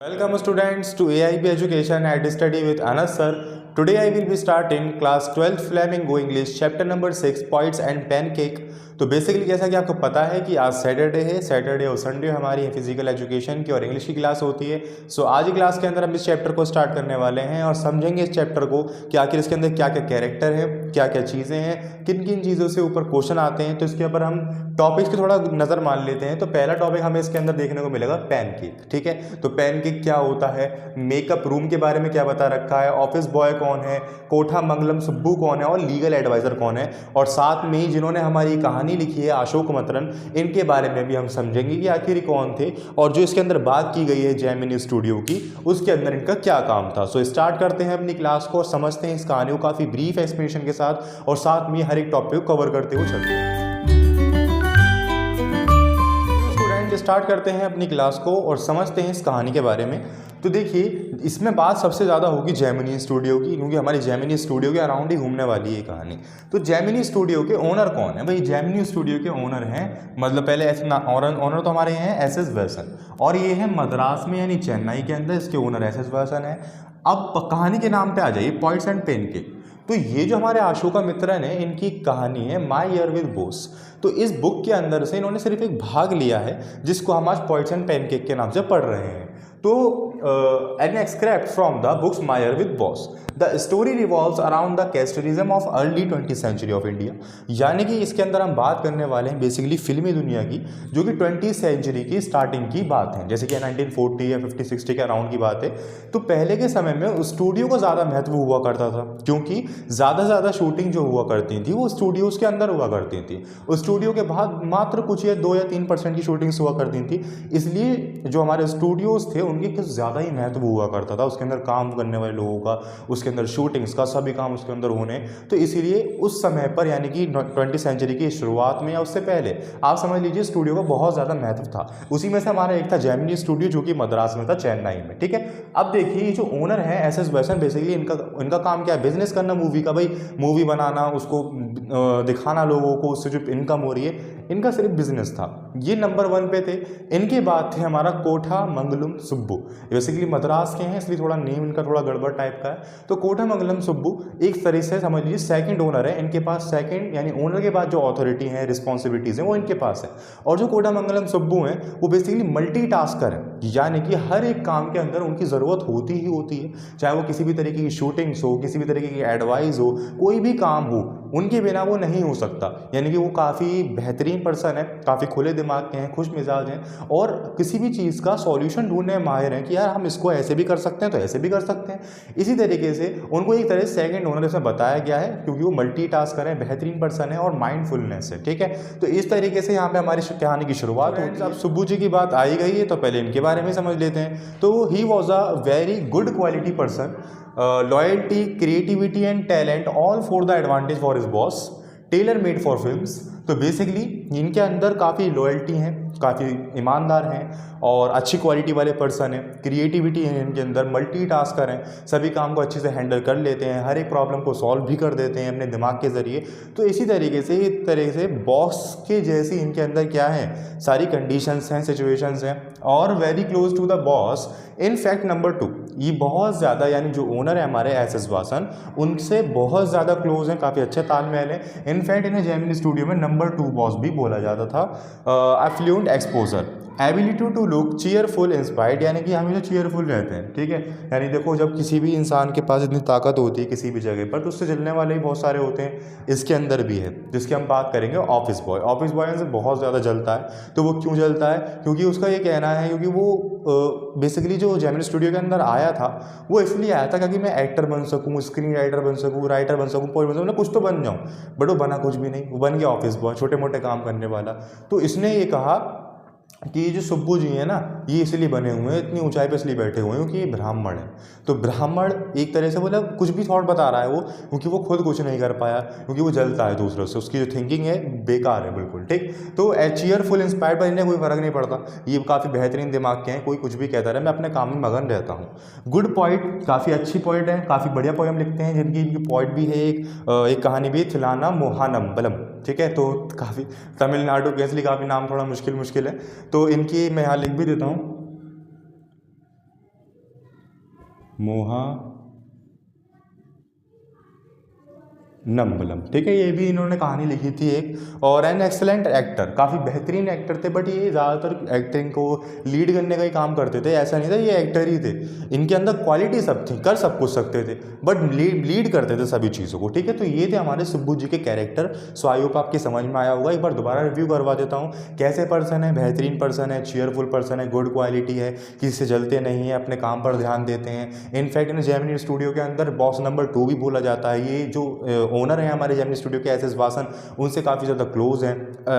Welcome students to AIB Education at Study with Anas sir. Today I will be starting class 12th Flamingo English chapter number 6 Points and Pancake. तो basically जैसा कि आपको पता है कि आज Saturday है, सैटरडे और संडे हमारी फिजिकल एजुकेशन की और इंग्लिश की क्लास होती है। सो आज की क्लास के अंदर हम इस चैप्टर को स्टार्ट करने वाले हैं और समझेंगे इस चैप्टर को कि आखिर इसके अंदर क्या क्या कैरेक्टर है, क्या क्या चीज़ें हैं, किन किन चीज़ों से ऊपर क्वेश्चन आते हैं। तो इसके ऊपर हम टॉपिक्स की थोड़ा नज़र मान लेते हैं। तो पहला टॉपिक हमें इसके अंदर देखने को मिलेगा पैनकेक। ठीक है, तो पैनकेक क्या होता है, मेकअप रूम के बारे में क्या बता रखा है, ऑफिस बॉय कौन है, कोठा मंगलम सुब्बू कौन है और लीगल एडवाइज़र कौन है, और साथ में ही जिन्होंने हमारी कहानी लिखी है अशोक मतरन, इनके बारे में भी हम समझेंगे कि आखिर कौन थे और जो इसके अंदर बात की गई है जेमिनी स्टूडियो की उसके अंदर इनका क्या काम था। सो स्टार्ट करते हैं अपनी क्लास को और समझते हैं इस कहानी को काफ़ी ब्रीफ एक्सप्लेनेशन के साथ और साथ में हर एक टॉपिक को कवर करते हुए चलते हैं। स्टार्ट करते हैं अपनी क्लास को और समझते हैं इस कहानी के बारे में। तो देखिए, इसमें बात सबसे ज़्यादा होगी जेमिनी स्टूडियो की, क्योंकि हमारी जेमिनी स्टूडियो के अराउंड ही घूमने वाली है कहानी। तो जेमिनी स्टूडियो के ओनर कौन है भाई? जेमिनी स्टूडियो के ओनर हैं, मतलब पहले ऐसे ओनर तो हमारे हैं एस एस वैसन, और ये है मद्रास में यानी चेन्नई के अंदर, इसके ओनर एस एस वैसन है। अब कहानी के नाम पे आ जाइए, पॉइंट्स एंड पेनकेक। तो ये जो हमारे अशोका मित्रन है, इनकी कहानी है माय ईयर विद बॉस। तो इस बुक के अंदर से इन्होंने सिर्फ एक भाग लिया है जिसको हम आज पॉइंट्स एंड पेनकेक के नाम से पढ़ रहे हैं। तो an excerpt from the books my year with boss. The story revolves around the casteism of early 20th century of India. यानी कि इसके अंदर हम बात करने वाले हैं बेसिकली फिल्मी दुनिया की, जो कि 20th सेंचुरी की स्टार्टिंग की बात है, जैसे कि 1940 या 50-60 के अराउंड की बात है। तो पहले के समय में स्टूडियो को ज़्यादा महत्व हुआ करता था, क्योंकि ज़्यादा से ज़्यादा शूटिंग जो हुआ करती थी वो स्टूडियोज़ के अंदर हुआ करती थी। उस स्टूडियो के बाद मात्र कुछ या 2 या 3% की शूटिंग्स हुआ करती थी, इसलिए जो हमारे स्टूडियोज़ थे उनकी कुछ ज़्यादा ही महत्व हुआ करता था। उसके अंदर काम करने वाले लोगों का, उसके अंदर शूटिंग्स का, सभी काम उसके अंदर होने। तो इसीलिए उस समय पर यानी कि 20th सेंचुरी की शुरुआत में या उससे पहले आप समझ लीजिए स्टूडियो का बहुत ज़्यादा महत्व था। उसी में से हमारा एक था जेमिनी स्टूडियो, जो कि मद्रास में था, चेन्नई में। ठीक है, अब देखिए जो ओनर है एस एस वैसन, बेसिकली इनका काम क्या है? बिजनेस करना, मूवी का। भाई मूवी बनाना, उसको दिखाना लोगों को, उससे जो इनकम हो रही है, इनका सिर्फ बिजनेस था। ये नंबर 1 पे थे। इनके बाद थे हमारा कोठा मंगलम सुब्बू। बेसिकली मद्रास के हैं, इसलिए थोड़ा नेम इनका थोड़ा गड़बड़ टाइप का है। तो कोठा मंगलम सुब्बू एक तरह से समझ लीजिए सेकंड ओनर है। इनके पास सेकंड यानी ओनर के बाद जो अथॉरिटी है, रिस्पॉन्सिबिलिटीज़ हैं, वो इनके पास है। और जो कोठा मंगलम सुब्बू हैं वो बेसिकली मल्टीटास्कर है, यानी कि हर एक काम के अंदर उनकी ज़रूरत होती ही होती है। चाहे वो किसी भी तरीके की शूटिंग्स हो, किसी भी तरीके की एडवाइस हो, कोई भी काम हो, उनके बिना वो नहीं हो सकता। यानी कि वो काफ़ी बेहतरीन पर्सन है, काफ़ी खुले दिमाग के हैं, खुश मिजाज हैं और किसी भी चीज़ का सॉल्यूशन ढूंढने में माहिर हैं कि यार हम इसको ऐसे भी कर सकते हैं तो ऐसे भी कर सकते हैं। इसी तरीके से उनको एक तरह से सेकंड ओनर इसमें बताया गया है, क्योंकि वो मल्टीटास्कर है, बेहतरीन पर्सन है और माइंडफुलनेस है। ठीक है, तो इस तरीके से यहाँ पे हमारी कहानी की शुरुआत होती है। अब सुब्बू जी की बात आई गई है तो पहले इनके बारे में समझ लेते हैं। तो he was a very good quality person, loyalty, creativity and talent all for the advantage for his boss, tailor made for films. तो बेसिकली इनके अंदर काफ़ी लॉयल्टी हैं, काफ़ी ईमानदार हैं और अच्छी क्वालिटी वाले पर्सन हैं, क्रिएटिविटी है इनके अंदर, मल्टीटास्कर हैं, सभी काम को अच्छे से हैंडल कर लेते हैं, हर एक प्रॉब्लम को सॉल्व भी कर देते हैं अपने दिमाग के ज़रिए। तो इसी तरीके से एक तरह से बॉस के जैसी इनके अंदर क्या है, सारी कंडीशंस हैं, सिचुएशंस हैं और very close to the boss. In fact number 2, ये बहुत ज़्यादा यानी जो ओनर है हमारे एस एस वासन, उनसे बहुत ज़्यादा क्लोज हैं, काफ़ी अच्छे तालमेल है। इनफैक्ट इन्हें जेमिनी स्टूडियो में नंबर 2 बॉस भी बोला जाता था। Affluent exposure, ability to look cheerful inspired, यानी कि हमेशा चीयरफुल रहते हैं। ठीक है, यानी देखो जब किसी भी इंसान के पास इतनी ताकत होती है किसी भी जगह पर, तो उससे जलने वाले भी बहुत सारे होते हैं। इसके अंदर भी है, जिसकी हम बात करेंगे ऑफिस बॉय। ऑफिस बॉय से बहुत ज़्यादा जलता है। तो वो क्यों जलता है? क्योंकि उसका ये कहना है, क्योंकि वो बेसिकली जो जेमिनी स्टूडियो के अंदर आया था वो इसलिए आया था क्योंकि मैं एक्टर बन सकूँ, स्क्रीन राइटर बन सकूँ, राइटर बन सकूँ, पोएट बन सकूँ, कुछ तो बन जाऊँ। बट वो बना कुछ भी नहीं, वो बन गया ऑफिस बॉय, छोटे मोटे काम करने वाला। तो इसने ये कहा कि ये जो सुब्बू जी हैं ना, ये इसलिए बने हुए हैं, इतनी ऊंचाई पे इसलिए बैठे हुए हैं क्योंकि ये ब्राह्मण है। तो ब्राह्मण एक तरह से मतलब कुछ भी थॉट बता रहा है वो, क्योंकि वो खुद कुछ नहीं कर पाया, क्योंकि वो जलता है दूसरों से, उसकी जो थिंकिंग है बेकार है बिल्कुल। ठीक, तो चीयरफुल इंस्पायर्ड पर इन्हें कोई फ़र्क नहीं पड़ता, ये काफ़ी बेहतरीन दिमाग के हैं, कोई कुछ भी कहता रहे, मैं अपने काम में मगन रहता हूँ। गुड पॉइंट, काफ़ी अच्छी पॉइंट है, काफ़ी बढ़िया पोएम लिखते हैं, जिनकी इनकी पॉइंट भी है, एक कहानी भी है, थिलाना मोहानम बलम। ठीक है, तो काफ़ी तमिलनाडु के इसलिए काफ़ी नाम थोड़ा मुश्किल है, तो इनकी मैं यहाँ लिख भी देता हूँ। मोहा नम्बलम, ठीक है। ये भी इन्होंने कहानी लिखी थी एक। और एन एक्सेलेंट एक्टर, काफ़ी बेहतरीन एक्टर थे, बट ये ज़्यादातर एक्टिंग को लीड करने का ही काम करते थे। ऐसा नहीं था ये एक्टर ही थे, इनके अंदर क्वालिटी सब थी, कर सब कुछ सकते थे, बट लीड करते थे सभी चीज़ों को, ठीक है। तो ये थे हमारे सुब्बू जी के कैरेक्टर। सो आई होप आपके समझ में आया होगा। एक बार दोबारा रिव्यू करवा देता हूँ। कैसे पर्सन है, बेहतरीन पर्सन है, चीयरफुल पर्सन है, गुड क्वालिटी है, किसी से जलते नहीं है, अपने काम पर ध्यान देते हैं। इनफैक्ट इन्हें जेमिनी स्टूडियो के अंदर बॉस नंबर 2 भी बोला जाता है। ये जो ओनर हैं हमारे जेमिनी स्टूडियो के, एस वासन, उनसे काफ़ी ज़्यादा क्लोज हैं।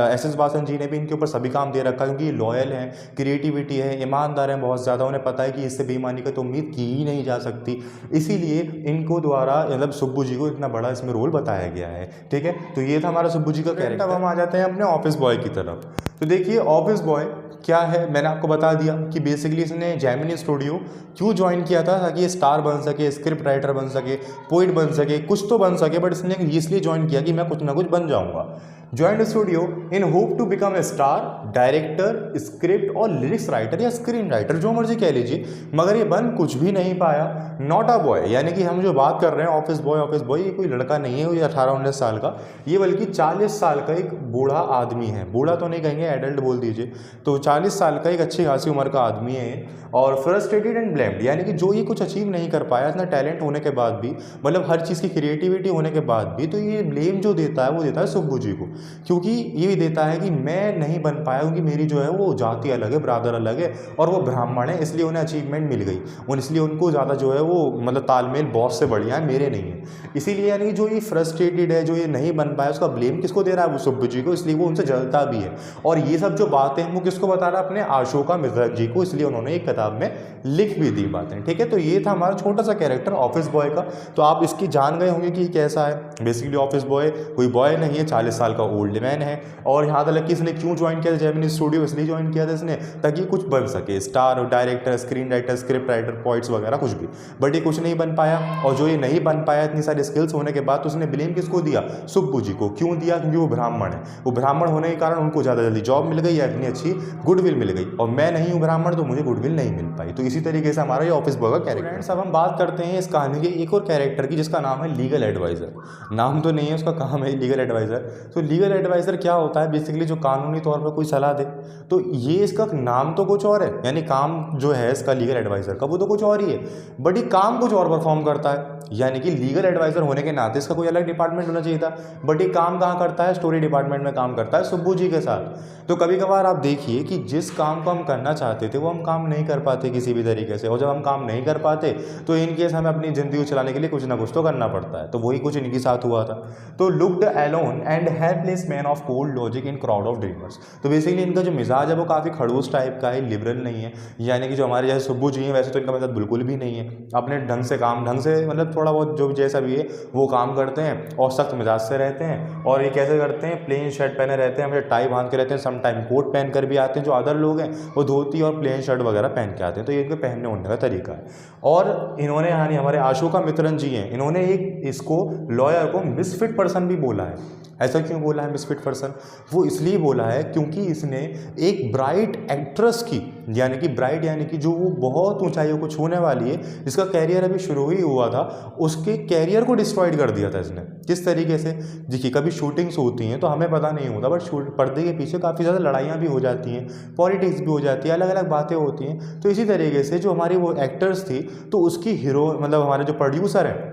एस वासन जी ने भी इनके ऊपर सभी काम दे रखा है, क्योंकि ये लॉयल हैं, क्रिएटिविटी है, ईमानदार हैं बहुत ज़्यादा। उन्हें पता है कि इससे बेईमानी का तो उम्मीद की ही नहीं जा सकती, इसीलिए इनको द्वारा मतलब सुब्बू जी को इतना बड़ा इसमें रोल बताया गया है, ठीक है। तो ये था हमारा सुब्बू जी का कैरेक्टर। अब हम आ जाते हैं अपने ऑफिस बॉय की तरफ। तो देखिए ऑफिस बॉय क्या है, मैंने आपको बता दिया कि बेसिकली इसने जेमिनी स्टूडियो क्यों ज्वाइन किया था, ताकि ये स्टार बन सके, स्क्रिप्ट राइटर बन सके, पोइट बन सके, कुछ तो बन सके, बट इसने इसलिए ज्वाइन किया कि मैं कुछ ना कुछ बन जाऊंगा। Join studio in hope to become a star, director, script और लिरिक्स राइटर या स्क्रीन राइटर, जो मर्जी कह लीजिए, मगर ये बन कुछ भी नहीं पाया। नॉट अ बॉय, यानी कि हम जो बात कर रहे हैं ऑफिस बॉय, ये कोई लड़का नहीं है, ये 18-19 साल का, ये बल्कि 40 साल का एक बूढ़ा आदमी है। बूढ़ा तो नहीं कहेंगे, एडल्ट बोल दीजिए। तो 40 साल का एक अच्छी खासी उम्र का आदमी है, और फ्रस्ट्रेटेड एंड ब्लेम्ड, यानी कि जो ये कुछ अचीव नहीं कर पाया, इतना टैलेंट होने के बाद भी, मतलब हर चीज़ की क्रिएटिविटी होने के बाद भी, तो ये ब्लेम जो देता है वो देता है सुब्बू जी को, क्योंकि ये भी देता है कि मैं नहीं बन पाया क्योंकि मेरी जो है वो जाति अलग है, ब्रादर अलग है, और वो ब्राह्मण है, इसलिए उन्हें अचीवमेंट मिल गई, और इसलिए उनको ज़्यादा जो है वो मतलब तालमेल बॉस से बढ़िया है, मेरे नहीं है। इसीलिए यानी कि जो ये फ्रस्ट्रेटेड है, जो ये नहीं बन पाया, उसका ब्लेम किसको दे रहा है, वो सुब्बू जी को, इसलिए वो उनसे जलता भी है। और ये सब जो बातें हैं वो किसको बता रहा है, अपने अशोका मिश्रा जी को, इसलिए उन्होंने एक किताब में लिख भी दी बातें, ठीक है। तो ये था हमारा छोटा सा कैरेक्टर ऑफिस बॉय का। तो आप इसकी जान गए होंगे कि कैसा है। बेसिकली ऑफिस बॉय कोई बॉय नहीं है, 40 साल का ओल्ड मैन है। और यहाँ तक कि इसने क्यों ज्वाइन किया था जेमिनी स्टूडियो, इसलिए ज्वाइन किया था इसने ताकि कुछ बन सके, star, director, screen writer, script writer, points वगैरह कुछ भी, बट ये कुछ नहीं बन पाया। और जो ये नहीं बन पाया इतनी सारी स्किल्स होने के बाद, तो उसने ब्लेम किसको दिया, सुब्बू जी को। क्यों दिया, क्योंकि वो ब्राह्मण है, वो ब्राह्मण होने के कारण उनको ज़्यादा जल्दी जॉब मिल गई या इतनी अच्छी गुडविल मिल गई, और मैं नहीं हूँ ब्राह्मण तो मुझे गुडविल नहीं मिल पाई। तो इसी तरीके से हमारा ये ऑफिस बॉय का कैरेक्टर। अब हम बात करते हैं इस कहानी के एक और कैरेक्टर की, जिसका नाम है लीगल एडवाइज़र। नाम तो नहीं है उसका, काम है लीगल एडवाइज़र। तो लीगल एडवाइज़र क्या होता है, बेसिकली जो कानूनी तौर पर कोई सलाह दे। तो ये इसका नाम तो कुछ और है, यानी काम जो है इसका लीगल एडवाइज़र का वो तो कुछ और ही है, बट ये काम कुछ और परफॉर्म करता है। यानी कि लीगल एडवाइज़र होने के नाते इसका कोई अलग डिपार्टमेंट होना चाहिए था, बट ये काम कहाँ करता है, स्टोरी डिपार्टमेंट में काम करता है सुब्बू जी के साथ। तो कभी कभार आप देखिए कि जिस काम को हम करना चाहते थे वो हम काम नहीं कर पाते किसी भी तरीके से, और जब हम काम नहीं कर पाते तो इन केस हमें अपनी ज़िंदगी चलाने के लिए कुछ ना कुछ तो करना पड़ता है। तो वही कुछ इनके साथ हुआ था। तो looked alone and helpless man of cold logic in crowd of dreamers. तो बेसिकली इनका जो मिजाज है वो काफ़ी खड़ूस टाइप का है, लिबरल नहीं है। यानी कि जो हमारे जैसे सुब्बू जी हैं वैसे तो इनका मिजाज बिल्कुल भी नहीं है। अपने ढंग से काम, ढंग से मतलब थोड़ा बहुत जो जैसा भी है वो काम करते हैं, और सख्त मिजाज से रहते हैं। और ये कैसे करते हैं, प्लेन शर्ट पहने रहते हैं, हमेशा टाई बांध के रहते हैं, सम टाइम कोट पहन कर भी आते हैं। जो अदर लोग हैं वो धोती और प्लेन शर्ट वगैरह पहन के आते हैं। तो ये इनके पहनने ओढ़ने का तरीका है। और इन्होंने यानी हमारे अशोका मित्रन जी हैं, इन्होंने एक इसको लॉयर को मिसफिट पर्सन भी बोला है। ऐसा क्यों बोला है मिसफिट पर्सन, वो इसलिए बोला है क्योंकि इसने एक ब्राइट एक्ट्रेस की, यानी कि ब्राइट यानी कि जो वो बहुत ऊंचाइयों को छूने वाली है, जिसका कैरियर अभी शुरू ही हुआ था, उसके कैरियर को डिस्ट्रॉयड कर दिया था इसने। किस तरीके से, देखिए कभी शूटिंग्स होती हैं तो हमें पता नहीं होता, बट पर्दे के पीछे काफ़ी ज़्यादा लड़ाइयाँ भी हो जाती हैं, पॉलिटिक्स भी हो जाती है, अलग अलग बातें होती हैं। तो इसी तरीके से जो हमारी वो एक्टर्स थी, तो उसकी हीरो मतलब हमारे जो प्रोड्यूसर हैं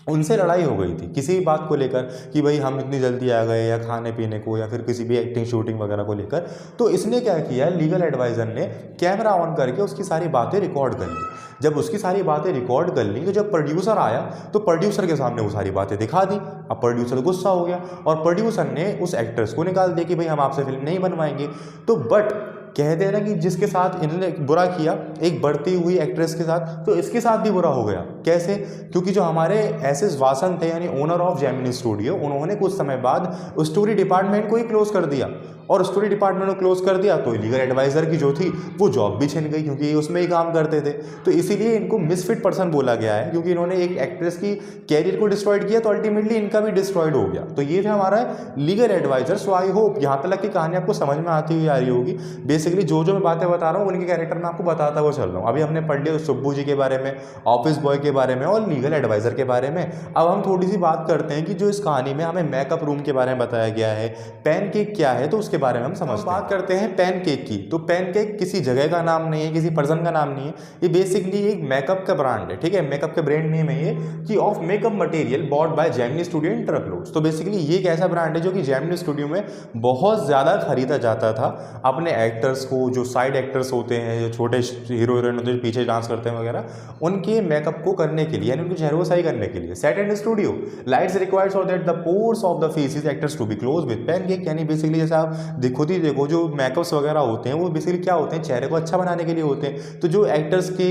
उनसे लड़ाई हो गई थी किसी भी बात को लेकर, कि भाई हम इतनी जल्दी आ गए, या खाने पीने को, या फिर किसी भी एक्टिंग शूटिंग वगैरह को लेकर। तो इसने क्या किया, लीगल एडवाइज़र ने कैमरा ऑन करके उसकी सारी बातें रिकॉर्ड कर ली। जब उसकी सारी बातें रिकॉर्ड कर ली, तो जब प्रोड्यूसर आया तो प्रोड्यूसर के सामने वो सारी बातें दिखा दी। अब प्रोड्यूसर गुस्सा हो गया, और प्रोड्यूसर ने उस एक्ट्रेस को निकाल दिया कि भाई हम आपसे फिल्म नहीं बनवाएंगे। तो बट कह दे ना कि जिसके साथ इन्होंने बुरा किया, एक बढ़ती हुई एक्ट्रेस के साथ, तो इसके साथ भी बुरा हो गया। कैसे, क्योंकि जो हमारे एस वासन थे, यानी ओनर ऑफ जेमिनी स्टूडियो, उन्होंने कुछ समय बाद उस स्टोरी डिपार्टमेंट को ही क्लोज कर दिया, और स्टोरी डिपार्टमेंट को क्लोज कर दिया तो लीगल एडवाइज़र की जो थी वो जॉब भी छिन गई, क्योंकि ये उसमें ही काम करते थे। तो इसीलिए इनको मिसफिट पर्सन बोला गया है, क्योंकि इन्होंने एक एक्ट्रेस की कैरियर को डिस्ट्रॉयड किया तो अल्टीमेटली इनका भी डिस्ट्रॉयड हो गया। तो ये था हमारा legal adviser. So I hope यहाँ तक की कहानी आपको समझ में आती हुई आ रही होगी। बेसिकली जो मैं बातें बता रहा हूँ उनके कैरेक्टर में आपको बताता हुआ चल रहा हूँ। अभी हमने पढ़ लिया सुब्बू जी के बारे में, ऑफिस बॉय के बारे में और लीगल एडवाइजर के बारे में। अब हम थोड़ी सी बात करते हैं कि जो इस कहानी में हमें मेकअप रूम के बारे में बताया गया है, पैनकेक क्या है, तो उसके बारे में हम समझते हैं। बात करते हैं पैनकेक की। तो पैनकेक किसी जगह का नाम नहीं है, किसी पर्सन का नाम नहीं है, ये बेसिकली एक मेकअप का ब्रांड है। ठीक है, मेकअप के ब्रांड नेम है ये कि of makeup material bought by Gemini studio in truckloads. तो बेसिकली ये एक ऐसा ब्रांड है जो कि जेमिनी स्टूडियो में बहुत ज़्यादा खरीदा जाता था अपने एक्टर्स को, जो साइड एक्टर्स होते हैं, जो छोटे हीरो हीरोइन होते हैं पीछे डांस करते हैं वगैरह, उनके मेकअप को करने के लिए, यानी उनकी चेहरे को सही करने के लिए। Set and studio lights required so that the pores of the faces actors to be close with pancake. यानी बेसिकली जैसे आप खुद ही देखो जो मेकअप्स वगैरह होते हैं वो बेसिकली क्या होते हैं, चेहरे को अच्छा बनाने के लिए होते हैं। तो जो एक्टर्स के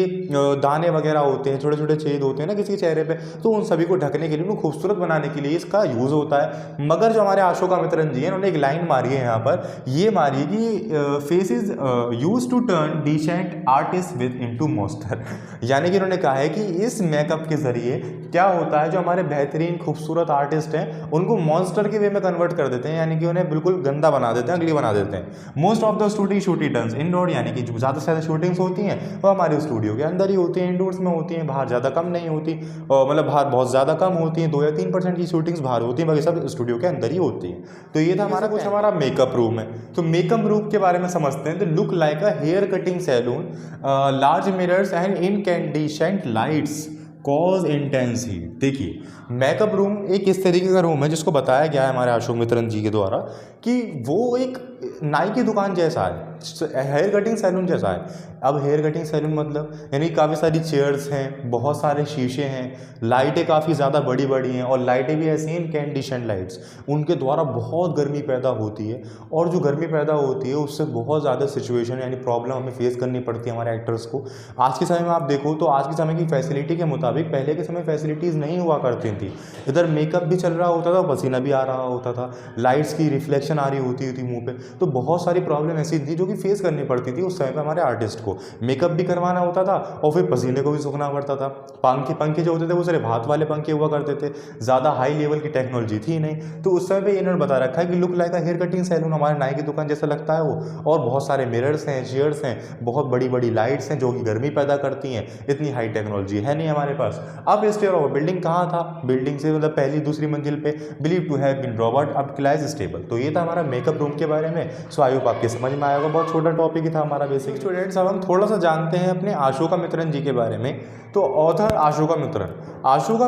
दाने वगैरह होते हैं, छोटे छोटे छेद होते हैं ना किसी के चेहरे पे, तो उन सभी को ढकने के लिए, उनको खूबसूरत बनाने के लिए इसका यूज़ होता है। मगर जो हमारे अशोका मित्रन जी हैं उन्होंने एक लाइन मारी है यहाँ पर, ये मारी है कि face is use to turn decent artist with into monster. यानी कि उन्होंने कहा है कि इस मेकअप के जरिए क्या होता है, जो हमारे बेहतरीन खूबसूरत आर्टिस्ट हैं उनको मॉन्स्टर के वे में कन्वर्ट कर देते हैं, यानी कि उन्हें बिल्कुल गंदा बना देते हैं, अगली बना देते हैं। Most of the shooting done's indoor, यानी कि जो ज़्यादा से ज़्यादा शूटिंग्स होती हैं वो हमारे स्टूडियो के अंदर ही होती हैं, इंडोर्स में होती हैं, बाहर ज़्यादा कम नहीं होती, मतलब बाहर बहुत ज़्यादा कम होती हैं, 2 या 3% की शूटिंग्स बाहर होती हैं, बाकी सब स्टूडियो के अंदर ही होती हैं। तो ये था हमारा कुछ हमारा मेकअप रूम है। तो मेकअप रूम के बारे में समझते हैं। तो look like a hair cutting saloon, large mirrors and incandescent lights cause intense heat. देखिए मेकअप रूम एक इस तरीके का रूम है जिसको बताया गया है हमारे अशोक मित्रन जी के द्वारा कि वो एक नाई की दुकान जैसा है, हेयर कटिंग सैलून जैसा है। अब हेयर कटिंग सैलून मतलब यानी काफ़ी सारी चेयर्स हैं, बहुत सारे शीशे हैं, लाइटें काफ़ी ज़्यादा बड़ी बड़ी हैं, और लाइटें भी ऐसी हैं इनकैंडिसेंट लाइट्स, उनके द्वारा बहुत गर्मी पैदा होती है। और जो गर्मी पैदा होती है उससे बहुत ज़्यादा सिचुएशन यानी प्रॉब्लम हमें फेस करनी पड़ती है हमारे एक्टर्स को। आज के समय में आप देखो तो आज के समय की फैसिलिटी के मुताबिक पहले के समय फैसिलिटीज़ नहीं हुआ करती थी। इधर मेकअप भी चल रहा होता था, पसीना भी आ रहा होता था, लाइट्स की रिफ्लेक्शन आ रही होती थी मुंह पे, तो बहुत सारी प्रॉब्लम ऐसी थी जो कि फेस करनी पड़ती थी उस समय पे हमारे आर्टिस्ट को। मेकअप भी करवाना होता था और फिर पसीने को भी सूखना पड़ता था। पंखे जो होते थे वो सिर्फ हाथ वाले पंखे हुआ करते थे, ज़्यादा हाई लेवल की टेक्नोलॉजी थी नहीं। तो उस समय पे इन्होंने बता रखा है कि look like hair cutting saloon, हमारे नाई की दुकान जैसा लगता है वो, और बहुत सारे मिरर्स हैं, चेयर्स हैं, बहुत बड़ी बड़ी लाइट्स हैं जो कि गर्मी पैदा करती हैं। इतनी हाई टेक्नोलॉजी है नहीं हमारे पास। अब स्टेयर ऑफ बिल्डिंग कहाँ था, बिल्डिंग से मतलब पहली दूसरी मंजिल पे, believe to have been Robert अब क्लाइज स्टेबल। तो ये था हमारा मेकअप रूम के बारे में। सो आई होप आपके समझ में आया होगा, बहुत छोटा टॉपिक ही था हमारा बेसिक। स्टूडेंट्स अब हम थोड़ा सा जानते हैं अपने अशोका मित्रन जी के बारे में। तो author Ashoka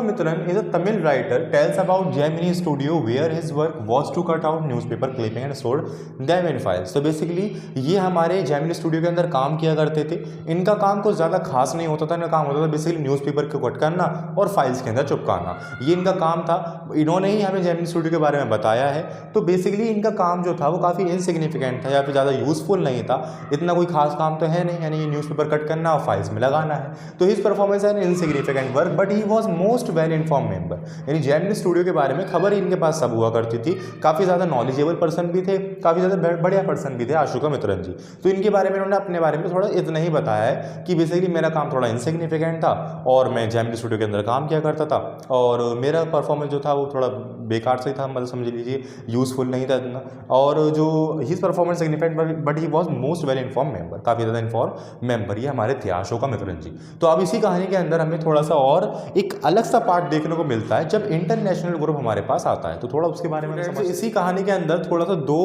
Mitran is a Tamil writer, tells about Gemini studio where his work was to cut out newspaper clipping and store them in files. तो बेसिकली ये हमारे जेमिनी स्टूडियो के अंदर काम किया करते थे। इनका काम कुछ ज़्यादा खास नहीं होता था, इनका काम होता था बेसिकली न्यूज़पेपर को कट करना और फाइल्स के अंदर चिपकाना, ये इनका काम था। इन्होंने ही हमें जेमिनी स्टूडियो के बारे में बताया है। तो बेसिकली इनका काम जो था वो काफ़ी इनसिग्निफिकेंट था या फिर ज़्यादा यूज़फुल नहीं था, इतना कोई खास काम तो है नहीं, यानी न्यूज़पेपर कट करना और फाइल्स में लगाना है। तो his performance N insignificant work but he was most well inform member, यानी जेमिनी स्टूडियो के बारे में खबर इनके पास सब हुआ करती थी। काफ़ी ज़्यादा नॉलेजेबल पर्सन भी थे, काफ़ी ज़्यादा बढ़िया पर्सन भी थे अशोका मित्रन जी। तो इनके बारे में उन्होंने अपने बारे में थोड़ा इतना ही बताया है कि बेसिकली मेरा काम थोड़ा इनसिग्निफिकेंट था और मैं जेमिनी स्टूडियो के अंदर काम किया करता था, और मेरा परफॉर्मेंस जो था वो थोड़ा बेकार से था, मतलब समझ लीजिए यूज़फुल नहीं था इतना। और जो his performance significant but he was most well inform member, काफ़ी ज़्यादा इन्फॉर्म मेंबर ये हमारे थे अशोका मित्रन जी। तो अब इसी कहानी के अंदर हमें थोड़ा सा और एक अलग सा पार्ट देखने को मिलता है जब इंटरनेशनल ग्रुप हमारे पास आता है, तो थोड़ा उसके बारे में इसी कहानी के अंदर थोड़ा सा 2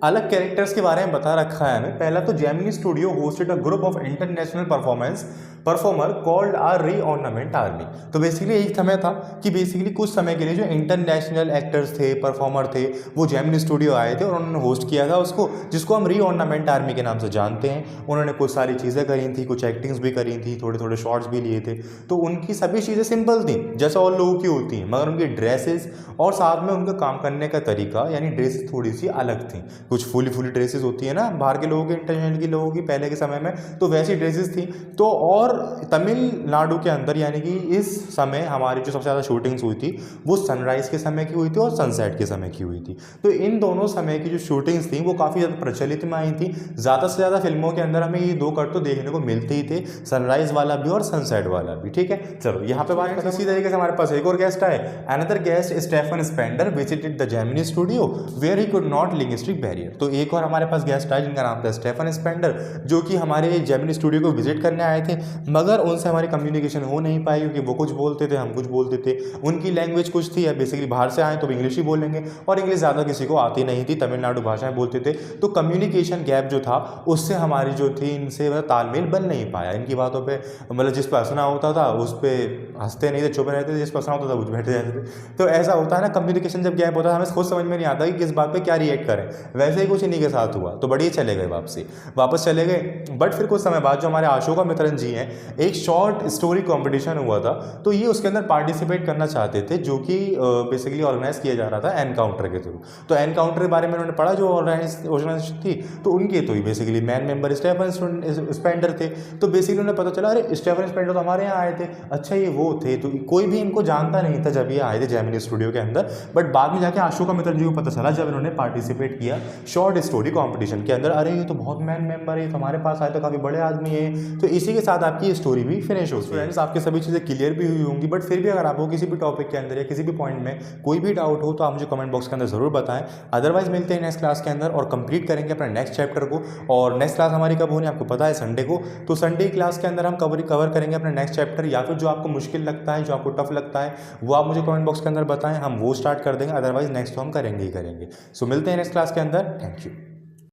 अलग कैरेक्टर्स के बारे में बता रखा है हमें। पहला तो Gemini studio hosted a group of international performer called a rearmament army. तो बेसिकली एक समय था कि बेसिकली कुछ समय के लिए जो इंटरनेशनल एक्टर्स थे, परफॉर्मर थे, वो जेमिनी स्टूडियो आए थे और उन्होंने होस्ट किया था उसको, जिसको हम रीऑर्नामेंट आर्मी के नाम से जानते हैं। उन्होंने कुछ सारी चीज़ें करी थी, कुछ एक्टिंग्स भी करी थी, थोड़े थोड़े शॉट्स भी लिए थे। तो उनकी सभी चीज़ें सिंपल थी जैसा और लोगों की होती हैं, मगर उनकी ड्रेसेस और साथ में उनका काम करने का तरीका यानी ड्रेसेस थोड़ी सी अलग थी। कुछ फुली ड्रेसेस होती है ना बाहर के लोगों की, इंटरनेशनल के लोगों की पहले के समय में, तो वैसी ड्रेसेस थी। तो और तमिलनाडु के अंदर यानी कि इस समय हमारी जो सबसे ज़्यादा शूटिंग्स हुई थी वो सनराइज़ के समय की हुई थी और सनसेट के समय की हुई थी। तो इन दोनों समय की जो शूटिंग्स थी वो काफ़ी ज़्यादा प्रचलित में आई थी। ज़्यादा से ज़्यादा फिल्मों के अंदर हमें ये 2 कट तो देखने को मिलते ही थे, सनराइज़ वाला भी और सनसेट वाला भी। ठीक है, चलो यहाँ पे बात करते हैं। इसी तरीके से हमारे पास एक और गेस्ट आए। Another guest Stephen Spender visited the Gemini studio where he could not linguistic barrier. तो एक और हमारे पास गेस्ट आए जिनका नाम था स्टेफन स्पेंडर, जो कि हमारे जेमिनी स्टूडियो को विजिट करने आए थे, मगर उनसे हमारी कम्युनिकेशन हो नहीं पाई क्योंकि वो कुछ बोलते थे, हम कुछ बोलते थे। उनकी लैंग्वेज कुछ थी, या बेसिकली बाहर से आए तो इंग्लिश ही बोलेंगे और इंग्लिश ज़्यादा किसी को आती नहीं थी, तमिलनाडु भाषाएं बोलते थे। तो कम्युनिकेशन गैप जो था उससे हमारी जो थी इनसे तालमेल बन नहीं पाया। इनकी बातों पे मतलब जिस पर हंसना होता था उस पर हंसते नहीं थे, चुप रहते थे, जिस पर हंसना होता था उस बैठ जाते थे। तो ऐसा होता है ना, कम्युनिकेशन जब गैप होता है हमें खुद समझ में नहीं आता कि किस बात पे क्या रिएक्ट करें। वैसे ही कुछ इन्हीं के साथ हुआ, तो बढ़िया चले गए, वापस चले गए। बट फिर कुछ समय बाद जो हमारे अशोका मित्रन जी हैं, एक शॉर्ट स्टोरी कंपटीशन हुआ था, तो ये उसके अंदर पार्टिसिपेट करना चाहते थे, जो कि बेसिकली ऑर्गेनाइज किया जा रहा था एनकाउंटर के थ्रू। तो एनकाउंटर के बारे में उन्होंने पढ़ा जो ऑर्गेनाइजेशन थी, तो उनके तो ही basically main member Stephen Spender थे। तो बेसिकली उन्हें पता चला अरे स्टेफन स्पेंडर तो हमारे यहाँ आए थे, अच्छा ये वो थे। तो कोई भी इनको जानता नहीं था जब ये आए थे जेमिनी स्टूडियो के अंदर। बट बाद में जाके अशोका मित्रन जी को पता चला जब इन्होंने पार्टिसिपेट किया शॉर्ट स्टोरी कॉम्पिटिशन के अंदर, अरे ये तो बहुत मैन मेंबर है, तो हमारे पास आए तो काफ़ी बड़े आदमी है। तो इसी के साथ आपकी ये स्टोरी भी फिनिश हो गई। फ्रेंड्स, आपकी सभी चीज़ें क्लियर भी हुई होंगी, बट फिर भी अगर आपको किसी भी टॉपिक के अंदर या किसी भी पॉइंट में कोई भी डाउट हो तो आप मुझे कमेंट बॉक्स के अंदर ज़रूर बताएं। अदरवाइज मिलते हैं नेक्स्ट क्लास के अंदर और कंप्लीट करेंगे अपना नेक्स्ट चैप्टर को। और नेक्स्ट क्लास हमारी कब होनी आपको पता है, संडे को। तो संडे क्लास के अंदर हम कवर करेंगे अपना नेक्स्ट चैप्टर, या फिर जो आपको मुश्किल लगता है, जो आपको टफ लगता है, वो आप मुझे कमेंट बॉक्स के अंदर बताएं, हम वो स्टार्ट कर देंगे। अदरवाइज नेक्स्ट तो हम करेंगे ही करेंगे। सो मिलते हैं नेक्स्ट क्लास के अंदर। Thank you.